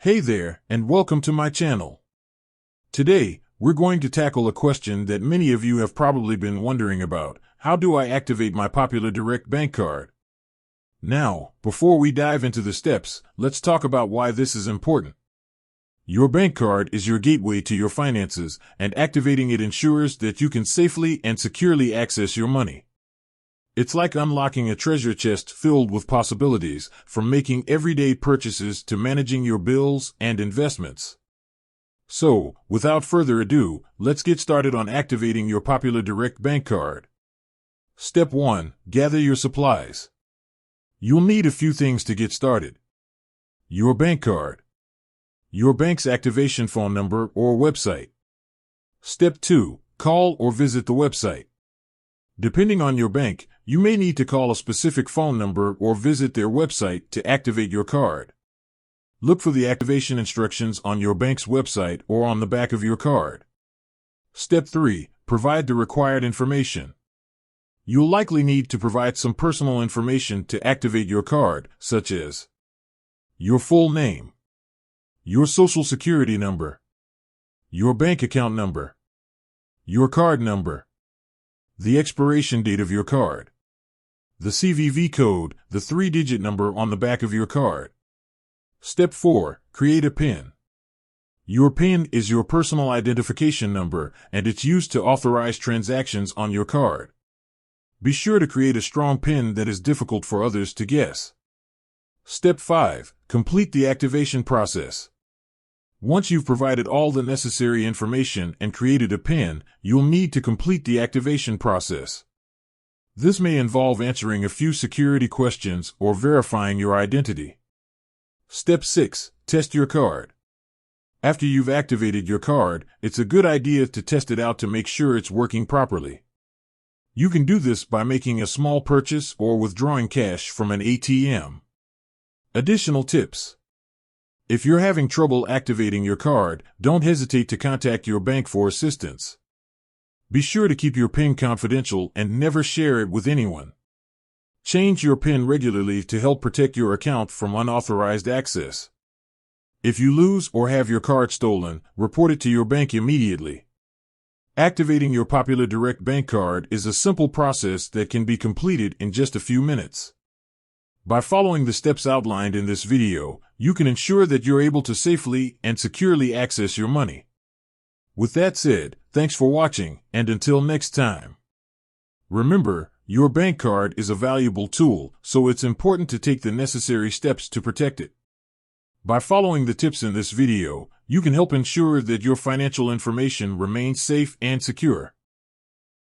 Hey there, and welcome to my channel. Today, we're going to tackle a question that many of you have probably been wondering about. How do I activate my popular direct bank card? Now, before we dive into the steps, let's talk about why this is important. Your bank card is your gateway to your finances, and activating it ensures that you can safely and securely access your money. It's like unlocking a treasure chest filled with possibilities, from making everyday purchases to managing your bills and investments. So, without further ado, let's get started on activating your popular direct bank card. Step 1. Gather your supplies. You'll need a few things to get started. Your bank card. Your bank's activation phone number or website. Step 2. Call or visit the website. Depending on your bank, you may need to call a specific phone number or visit their website to activate your card. Look for the activation instructions on your bank's website or on the back of your card. Step 3. Provide the required information. You'll likely need to provide some personal information to activate your card, such as your full name, your social security number, your bank account number, your card number, the expiration date of your card, the CVV code, the 3-digit number on the back of your card. Step 4. Create a PIN. Your PIN is your personal identification number, and it's used to authorize transactions on your card. Be sure to create a strong PIN that is difficult for others to guess. Step 5. Complete the activation process. Once you've provided all the necessary information and created a PIN, you'll need to complete the activation process. This may involve answering a few security questions or verifying your identity. Step 6. Test your card. After you've activated your card, it's a good idea to test it out to make sure it's working properly. You can do this by making a small purchase or withdrawing cash from an ATM. Additional tips. If you're having trouble activating your card, don't hesitate to contact your bank for assistance. Be sure to keep your PIN confidential and never share it with anyone. Change your PIN regularly to help protect your account from unauthorized access. If you lose or have your card stolen, report it to your bank immediately. Activating your popular direct bank card is a simple process that can be completed in just a few minutes. By following the steps outlined in this video, you can ensure that you're able to safely and securely access your money. With that said, thanks for watching, and until next time. Remember, your bank card is a valuable tool, so it's important to take the necessary steps to protect it. By following the tips in this video, you can help ensure that your financial information remains safe and secure.